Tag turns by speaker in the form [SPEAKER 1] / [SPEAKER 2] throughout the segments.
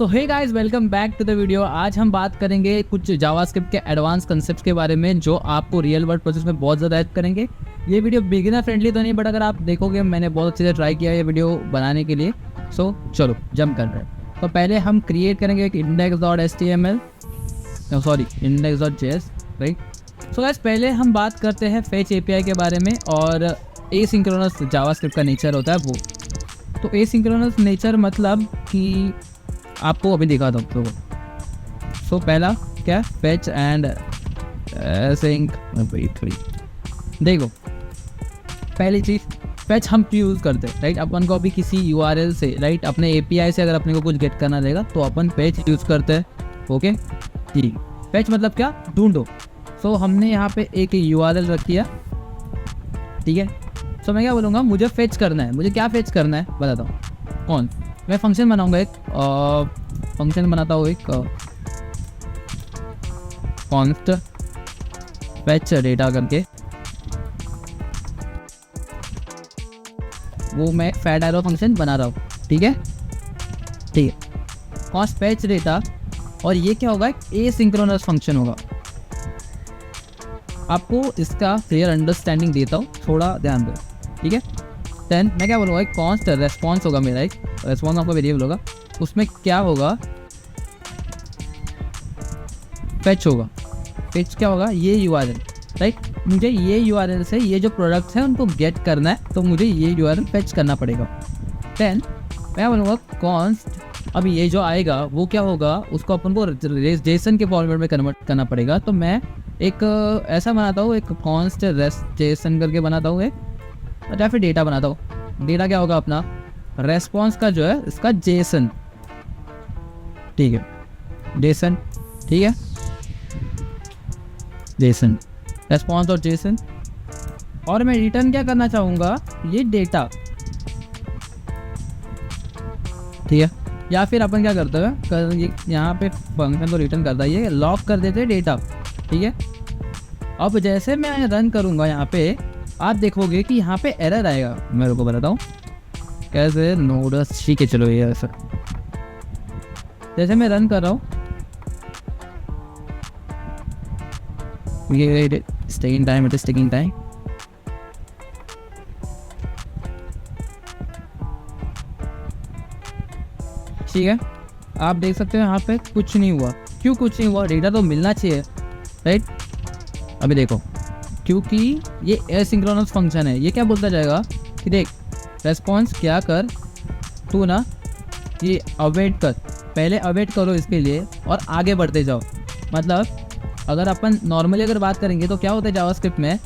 [SPEAKER 1] So hey guys, welcome back to the video. आज हम बात करेंगे कुछ जावास्क्रिप्ट के एडवांस कंसेप्ट्स के बारे में जो आपको रियल वर्ल्ड प्रोजेक्ट में बहुत ज़्यादा हेल्प करेंगे। ये वीडियो बिगिनर फ्रेंडली तो नहीं, बट अगर आप देखोगे मैंने बहुत अच्छे से ट्राई किया ये वीडियो बनाने के लिए। सो चलो जंप कर रहे हैं। तो पहले हम क्रिएट करेंगे एक index.html, sorry index.js, right. So guys पहले हम बात करते हैं फेच एपीआई के बारे में और एसिंक्रोनस जावास्क्रिप्ट का नेचर होता है वो। तो एसिंक्रोनस नेचर मतलब कि आपको अभी दिखाता हूँ। तो सो पहला क्या, फेच एंड सिंक। देखो पहली चीज़ फेच हम क्यों यूज़ करते हैं, राइट। अपन को अभी किसी यूआरएल से, राइट, अपने एपीआई से अगर अपने को कुछ गेट करना रहेगा तो अपन फेच यूज़ करते हैं। ओके ठीक, फेच मतलब क्या, ढूंढो। सो हमने यहाँ पे एक यूआरएल रख दिया, ठीक है। सो मैं क्या बोलूँगा, मुझे फेच करना है। मुझे क्या फेच करना है बताता हूँ। कौन, मैं फंक्शन बनाऊंगा, एक फंक्शन बनाता हूँ, एक कॉन्स्ट फेच डेटा करके। वो मैं फैट एरो फंक्शन बना रहा हूँ, ठीक है ठीक है। कॉन्स्ट फेच डेटा, और ये क्या होगा, एक एसिंक्रोनस फंक्शन होगा। आपको इसका क्लियर अंडरस्टैंडिंग देता हूँ, थोड़ा ध्यान दो, ठीक है। देन मैं क्या बोलूँगा, एक कॉन्स्ट रेस्पॉन्स होगा मेरा, एक रेस्पॉन्स आपका वेरिएबल होगा। उसमें क्या होगा, फेच होगा। फेच क्या होगा, ये यूआरएल, राइट। मुझे ये यूआरएल से ये जो प्रोडक्ट्स हैं उनको गेट करना है, तो मुझे ये यूआरएल फेच करना पड़ेगा। देन मैं बोलूँगा कॉन्स्ट, अब ये जो आएगा वो क्या होगा, उसको अपन को जेसन के फॉर्मेट में कन्वर्ट करना पड़ेगा। तो मैं एक ऐसा बनाता हूँ, एक कॉन्स्ट रेस्ट जेसन करके बनाता हूँ, एक या फिर डेटा बनाता हूँ। डेटा क्या होगा अपना, रेस्पॉन्स का जो है इसका जेसन, ठीक है, जेसन, ठीक है, जेसन रेस्पॉन्स और जेसन। और मैं रिटर्न क्या करना चाहूँगा, ये डेटा, ठीक है। या फिर अपन क्या करते हैं, यहाँ पे फंक्शन तो रिटर्न करता है, ये लॉक कर देते हैं डेटा, ठीक है। अब जैसे मैं रन करूँगा यहाँ पे, आप देखोगे कि यहाँ पे एरर आएगा। मेरे को बताता हूँ कैसे, नोड, ठीक है चलो ये ऐसा। जैसे मैं रन कर रहा हूँ, ये taking time, it is taking time. ठीक है, आप देख सकते हो यहाँ पे कुछ नहीं हुआ। क्यों कुछ नहीं हुआ, डेटा तो मिलना चाहिए, राइट। अभी देखो, क्योंकि ये एसिंक्रोनस फंक्शन है, ये क्या बोलता जाएगा कि देख रेस्पॉन्स क्या कर, तू ना ये अवेट कर, पहले अवेट करो इसके लिए और आगे बढ़ते जाओ। मतलब अगर अपन नॉर्मली अगर बात करेंगे तो क्या होता है जावास्क्रिप्ट में,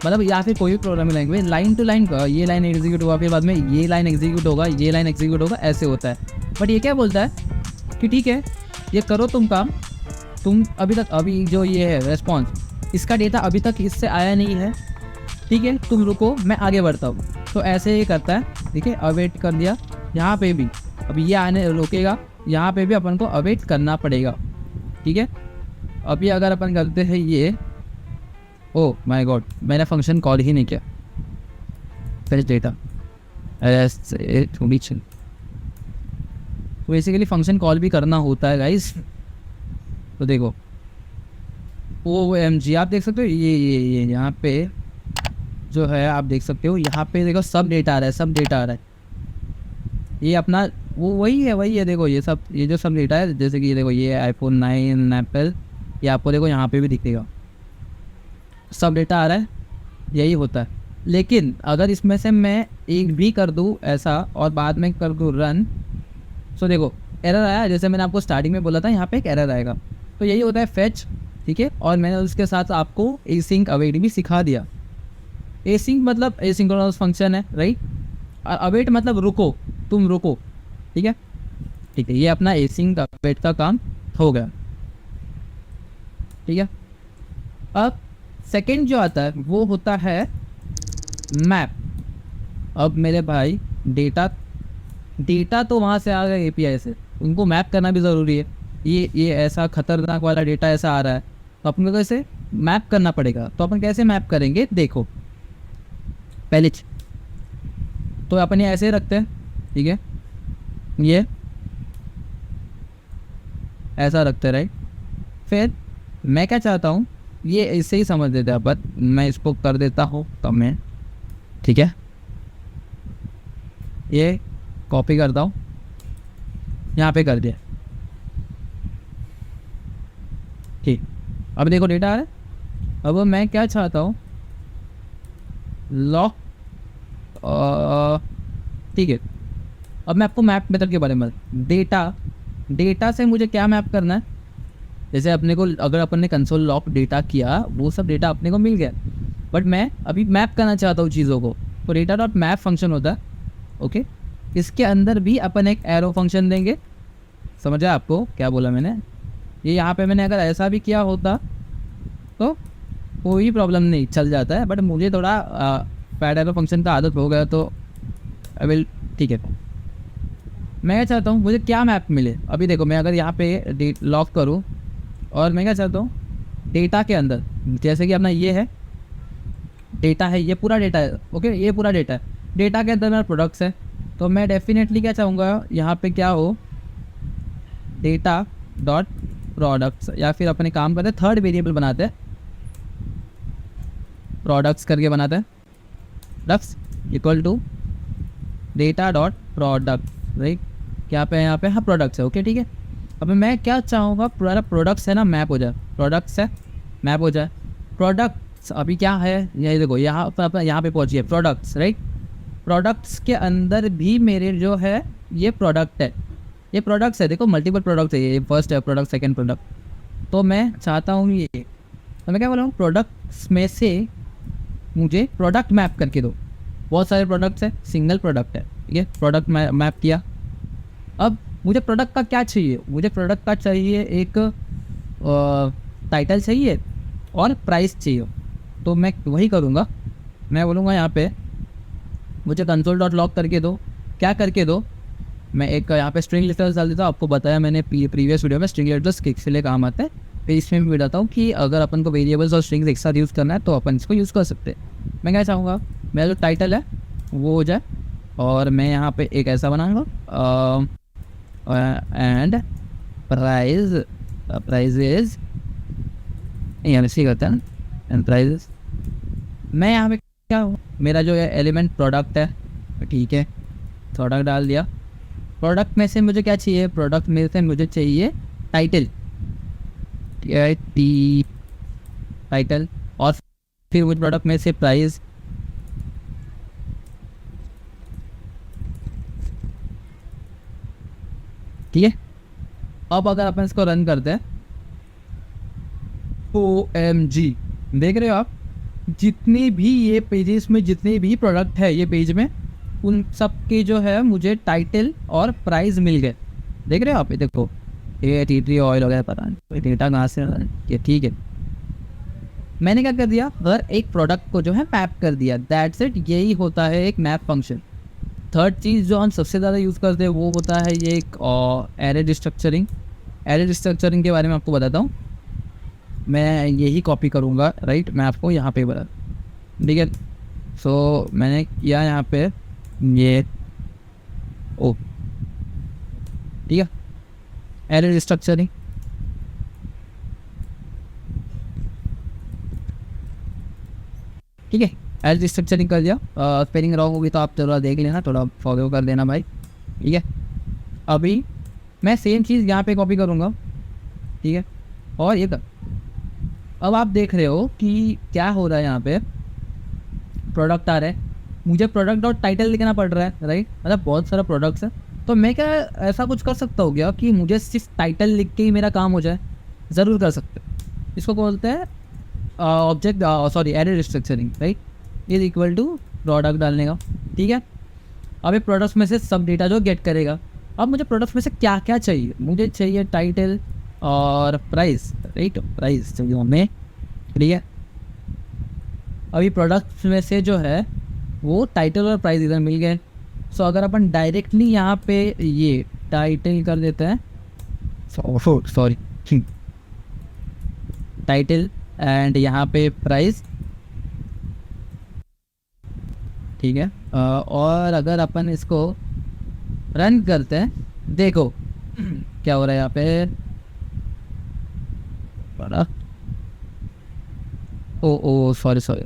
[SPEAKER 1] मतलब या फिर कोई भी programming language, line to line का, ये लाइन एग्जीक्यूट हुआ, फिर बाद में ये लाइन एग्जीक्यूट होगा, ये लाइन एग्जीक्यूट होगा, ऐसे होता है। बट ये क्या बोलता है कि ठीक है ये करो तुम काम, तुम अभी तक, अभी जो ये है रेस्पॉन्स, इसका डेटा अभी तक इससे आया नहीं है, ठीक है, तुम रुको मैं आगे बढ़ता हूँ। तो ऐसे ही करता है, ठीक है। अवेट कर दिया, यहाँ पे भी अब ये आने रुकेगा, यहाँ पे भी अपन को अवेट करना पड़ेगा, ठीक है। अभी अगर अपन करते हैं ये, ओ माय गॉड, मैंने फंक्शन कॉल ही नहीं किया, फेच डेटा ऐसे थोड़ी चल। तो बेसिकली फंक्शन कॉल भी करना होता है गाइस। तो देखो OMG, आप देख सकते हो ये यहाँ पे जो है, आप देख सकते हो यहाँ पे देखो सब डेटा आ रहा है, सब डेटा आ रहा है। ये अपना वो वही है, देखो ये सब, ये जो सब डेटा है, जैसे कि ये देखो ये iPhone 9 एप्पल, ये आपको देखो यहाँ पे भी दिखेगा, सब डेटा आ रहा है, यही होता है। लेकिन अगर इसमें से मैं एक भी कर दूँ ऐसा और बाद में कर दूँ रन, सो देखो एरर आया, जैसे मैंने आपको स्टार्टिंग में बोला था यहाँ पे एक एरर आएगा। तो यही होता है फेच, ठीक है। और मैंने उसके साथ आपको एसिंक अवेट भी सिखा दिया। एसिंक मतलब एसिंक्रोनस फंक्शन है, राइट। और अवेट मतलब रुको, तुम रुको, ठीक है ठीक है। ये अपना एसिंक अवेट का काम हो गया, ठीक है। अब सेकंड जो आता है वो होता है मैप। अब मेरे भाई डेटा तो वहाँ से आ गया एपीआई से, उनको मैप करना भी ज़रूरी है। ये ऐसा खतरनाक वाला डेटा ऐसा आ रहा है, तो अपन को इसे मैप करना पड़ेगा। तो अपन कैसे मैप करेंगे, देखो पहले तो अपन ये ऐसे रखते हैं, ठीक है। ये ऐसा रखते राइट। फिर मैं क्या चाहता हूँ, ये ऐसे ही समझ लेते हैं अपन, मैं इसको कर देता हूँ कमेंट, ठीक है, ये कॉपी करता हूँ, यहाँ पे कर दिया, ठीक। अब देखो डेटा आ रहा है। अब मैं क्या चाहता हूँ, लॉक, ठीक है। अब मैं आपको मैप मेथड के बारे में, डेटा से मुझे क्या मैप करना है, जैसे अपने को अगर अपन ने कंसोल लॉक डेटा किया, वो सब डेटा अपने को मिल गया, बट मैं अभी मैप करना चाहता हूँ चीज़ों को, तो डेटा डॉट मैप फंक्शन होता है, ओके। इसके अंदर भी अपन एक एरो फंक्शन देंगे, समझा आपको क्या बोला मैंने। ये यहाँ पे मैंने अगर ऐसा भी किया होता तो कोई प्रॉब्लम नहीं, चल जाता है, बट मुझे थोड़ा पैड एरो फंक्शन का आदत हो गया, तो आई विल, ठीक है। मैं क्या चाहता हूँ, मुझे क्या मैप मिले। अभी देखो मैं अगर यहाँ पे लॉक करूँ, और मैं क्या चाहता हूँ, डेटा के अंदर, जैसे कि अपना ये है डेटा है, ये पूरा डेटा है, ओके, ये पूरा डेटा है, डेटा के अंदर मेरा प्रोडक्ट्स है, तो मैं डेफिनेटली क्या चाहूँगा, यहाँ पे क्या हो, डेटा डॉट प्रोडक्ट्स, या फिर अपने काम करते हैं थर्ड वेरिएबल बनाते हैं, प्रोडक्ट्स करके बनाते हैं, products equal to data dot product, right. क्या पे है यहाँ पे, हाँ प्रोडक्ट्स है, ओके ठीक है। अब मैं क्या चाहूँगा, पूरा प्रोडक्ट्स है ना मैप हो जाए, प्रोडक्ट्स है मैप हो जाए, प्रोडक्ट्स अभी क्या है, ये देखो यहाँ पर अपना यहाँ पे पहुँचिए प्रोडक्ट्स, राइट। प्रोडक्ट्स के अंदर भी मेरे जो है ये प्रोडक्ट है, ये प्रोडक्ट्स है, देखो मल्टीपल प्रोडक्ट्स है, ये फर्स्ट है प्रोडक्ट, सेकंड प्रोडक्ट, तो मैं चाहता हूँ ये, तो मैं क्या बोल रहा हूँ, प्रोडक्ट्स में से मुझे प्रोडक्ट मैप करके दो। बहुत सारे प्रोडक्ट्स है, सिंगल प्रोडक्ट है, ठीक है, प्रोडक्ट मैप किया। अब मुझे प्रोडक्ट का क्या चाहिए, मुझे प्रोडक्ट का चाहिए एक टाइटल चाहिए और प्राइस चाहिए, तो मैं वही करूँगा, मैं बोलूँगा यहाँ पे मुझे कंसोल डॉट लॉक करके दो, क्या करके दो, मैं एक यहाँ पे स्ट्रिंग लेटर्स डाल देता हूँ। आपको बताया मैंने प्रीवियस वीडियो में स्ट्रिंग लेटर्स किस लिए काम आते हैं, फिर इसमें भी बताता हूँ कि अगर अपन को वेरिएबल्स और स्ट्रिंग्स एक साथ यूज़ करना है तो अपन इसको यूज़ कर सकते हैं। मैं क्या चाहूँगा, मेरा जो टाइटल है वो हो जाए, और मैं यहाँ पे एक ऐसा बनाऊँगा, एंड प्राइज इज, यहाँ इसी करते हैं, एंड प्राइज, मैं यहाँ पे क्या हूँ, मेरा जो है एलिमेंट प्रोडक्ट है, ठीक है, प्रोडक्ट डाल दिया। प्रोडक्ट में से मुझे क्या चाहिए, प्रोडक्ट में से मुझे चाहिए टाइटल, टाइटल, और फिर मुझे प्रोडक्ट में से प्राइस, ठीक है। अब अगर अपन इसको रन करते हैं, OMG, देख रहे हो आप, जितनी भी ये पेजेस में जितने भी प्रोडक्ट है ये पेज में, उन सब के जो है मुझे टाइटल और प्राइस मिल गए, देख रहे हो आप, ये देखो, ये टी ट्री ऑयल वगैरह, पता नहीं डेटा कहाँ से, ये ठीक है। मैंने क्या कर दिया, हर एक प्रोडक्ट को जो है मैप कर दिया, दैट्स इट, यही होता है एक मैप फंक्शन। थर्ड चीज़ जो हम सबसे ज़्यादा यूज़ करते हैं वो होता है ये एक एरे डिस्ट्रक्चरिंग। एरे डिस्ट्रक्चरिंग के बारे में आपको बताता हूँ, मैं यही कॉपी करूँगा, राइट, मैं आपको यहाँ पे बता, ठीक है। सो मैंने किया यहाँ पे ये, ओ ठीक है, एरे डिस्ट्रक्चरिंग, ठीक है, एरे डिस्ट्रक्चरिंग कर दिया। स्पेलिंग रॉन्ग होगी तो आप थोड़ा देख लेना, थोड़ा फॉलो कर देना भाई, ठीक है। अभी मैं सेम चीज़ यहाँ पे कॉपी करूँगा, ठीक है, और ये कर, अब आप देख रहे हो कि क्या हो रहा है, यहाँ पे प्रोडक्ट आ रहा है, मुझे प्रोडक्ट और टाइटल लिखना पड़ रहा है, राइट, मतलब बहुत सारा प्रोडक्ट्स है, तो मैं क्या ऐसा कुछ कर सकता हूँ क्या कि मुझे सिर्फ टाइटल लिख के ही मेरा काम हो जाए, ज़रूर कर सकते हैं। इसको बोलते हैं object, sorry array destructuring, right, is equal to product डालने का, ठीक है। अब ये प्रोडक्ट्स में से सब डेटा जो गेट करेगा, अब मुझे प्रोडक्ट्स में से क्या क्या चाहिए, मुझे चाहिए टाइटल और प्राइस, राइट, प्राइस चाहिए हमें, ठीक है। अभी प्रोडक्ट्स में से जो है वो टाइटल और प्राइस इधर मिल गए, सो अगर अपन डायरेक्टली यहाँ पे ये टाइटल कर देते हैं, सॉरी टाइटल एंड यहाँ पे प्राइस, ठीक है। और अगर अपन इसको रन करते हैं, देखो क्या हो रहा है यहाँ पे, रहा। ओ ओ सॉरी सॉरी,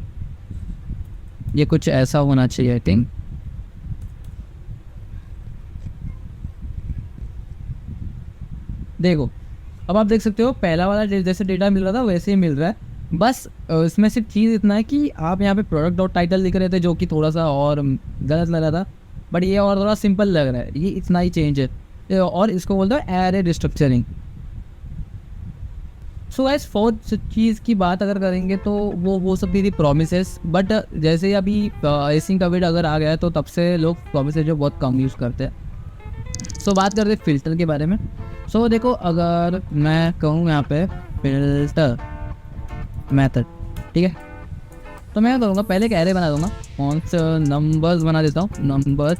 [SPEAKER 1] ये कुछ ऐसा होना चाहिए आई थिंक। देखो अब आप देख सकते हो पहला वाला जैसे डेटा मिल रहा था वैसे ही मिल रहा है। बस इसमें सिर्फ चीज़ इतना है कि आप यहाँ पे प्रोडक्ट डॉट टाइटल लिख रहे थे जो कि थोड़ा सा और गलत लग रहा था, बट ये और थोड़ा सिंपल लग रहा है, ये इतना ही चेंज है। और इसको बोलते हैं array restructuring. So guys fourth चीज़ की बात अगर करेंगे तो वो सब भी थी प्रोमिसेस, बट जैसे ही अभी एसिंग कोविड अगर आ गया है तो तब से लोग प्रोमिसेस जो बहुत कम यूज़ करते हैं। सो बात करते हैं फ़िल्टर के बारे में। सो देखो अगर मैं कहूँ यहाँ पे फिल्टर मेथड, ठीक है, तो मैं क्या करूँगा, पहले एक एरे बना दूँगा, कौन सा नंबर्स बना देता हूँ, नंबर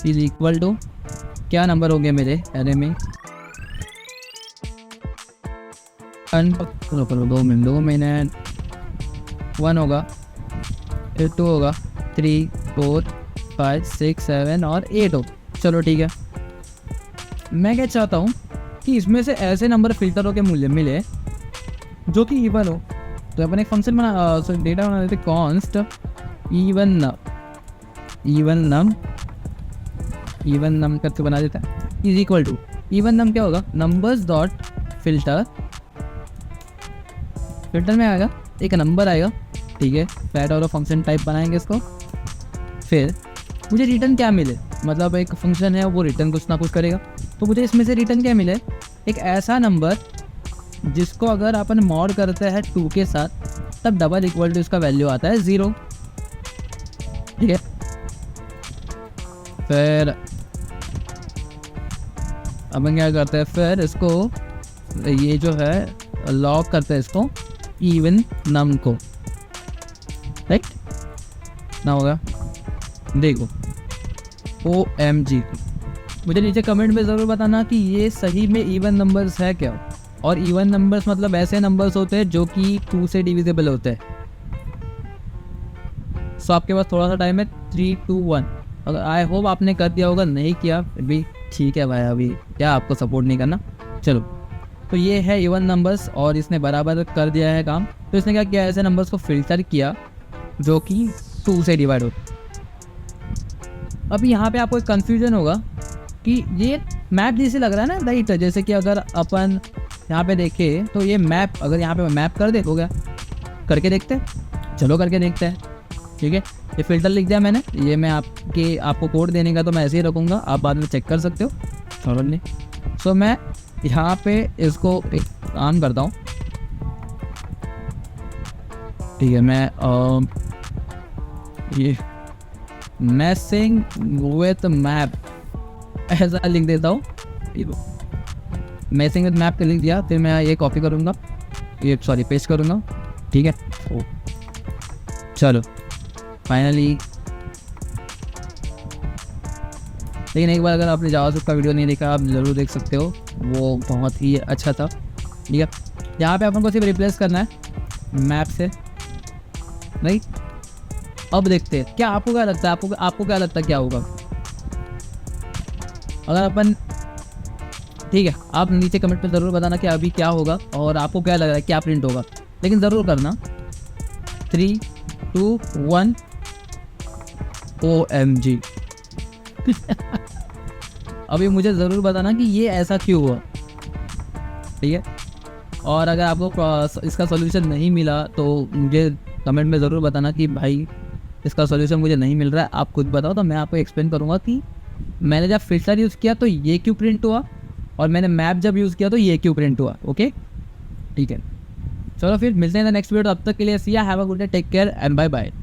[SPEAKER 1] इज इक्वल टू क्या नंबर होंगे मेरे एरे में, दो मिनट 1 होगा, फिर 2 होगा, 3 4 5 6 7 और 8 हो। चलो ठीक है, मैं क्या चाहता हूँ कि इसमें से ऐसे नंबर फिल्टरों के मूल्य मिले जो कि इवन हो। तो अपन एक फंक्शन बना डेटा बना देते, कॉन्स्ट इवन नम करके बना देता है, इज इक्वल टू इवन नम क्या होगा, नंबर्स डॉट फिल्टर में आएगा एक नंबर आएगा, ठीक है, फैट और फंक्शन टाइप बनाएंगे इसको। फिर मुझे रिटर्न क्या मिले, मतलब एक फंक्शन है वो रिटर्न कुछ ना कुछ करेगा, तो मुझे इसमें से रिटर्न क्या मिले, एक ऐसा नंबर जिसको अगर अपन मॉड करते हैं 2 के साथ तब डबल इक्वल टू इसका वैल्यू आता है 0, ठीक है। फिर अपन क्या करते हैं, फिर इसको ये जो है लॉक करते हैं इसको इवन नम को, राइट ना होगा। देखो OMG, मुझे नीचे कमेंट में ज़रूर बताना कि ये सही में इवन नंबर्स है क्या, और इवन नंबर्स मतलब ऐसे नंबर्स होते हैं जो कि 2 से डिविजिबल होते हैं। सो आपके पास थोड़ा सा टाइम है, 3 2 1। अगर आई होप आपने कर दिया होगा, नहीं किया फिर भी ठीक है भाई, अभी क्या आपको सपोर्ट नहीं करना। चलो तो ये है इवन नंबर्स और इसने बराबर कर दिया है काम। तो इसने क्या किया, ऐसे नंबर्स को फिल्टर किया जो कि 2 से डिवाइड हो। अभी यहाँ पे आपको एक कन्फ्यूजन होगा कि ये मैप जैसे लग रहा है ना, राइट, जैसे कि अगर अपन यहाँ पे देखें तो ये मैप, अगर यहाँ पे मैप कर दे हो गया, करके देखते हैं, चलो करके देखते हैं, ठीक है। ये फ़िल्टर लिख दिया मैंने, ये मैं आपको कोड देने का तो मैं ऐसे ही रखूँगा, आप बाद में चेक कर सकते हो, छोड़ो नहीं। सो मैं यहाँ पे इसको एक काम करता हूँ, ठीक है, मैं ये मैसिंग विथ मैप ऐसा लिख देता हूँ, मैसिंग विथ मैप लिख दिया। फिर मैं ये कॉपी करूँगा, ये सॉरी पेस्ट करूँगा, ठीक है। ओ चलो फाइनली, लेकिन एक बार अगर आपने जावास्क्रिप्ट का वीडियो नहीं देखा आप ज़रूर देख सकते हो, वो बहुत ही अच्छा था, ठीक है। यहाँ पे अपन को सिर्फ रिप्लेस करना है मैप से, नहीं। अब देखते हैं क्या आपको क्या लगता है, आपको क्या लगता है क्या होगा अगर अपन, ठीक है, आप नीचे कमेंट में ज़रूर बताना कि अभी क्या होगा और आपको क्या लग रहा है क्या प्रिंट होगा, लेकिन ज़रूर करना। 3 2 1 OMG अभी मुझे ज़रूर बताना कि ये ऐसा क्यों हुआ, ठीक है। और अगर आपको इसका सॉल्यूशन नहीं मिला तो मुझे कमेंट में ज़रूर बताना कि भाई इसका सॉल्यूशन मुझे नहीं मिल रहा है, आप खुद बताओ, तो मैं आपको एक्सप्लेन करूँगा कि मैंने जब फिल्टर यूज़ किया तो ये क्यों प्रिंट हुआ और मैंने मैप जब यूज़ किया तो ये क्यों प्रिंट हुआ। ओके ठीक है, चलो फिर मिलते हैं नेक्स्ट वीडियो, तब तक के लिए see ya, have a good day, take care and bye bye.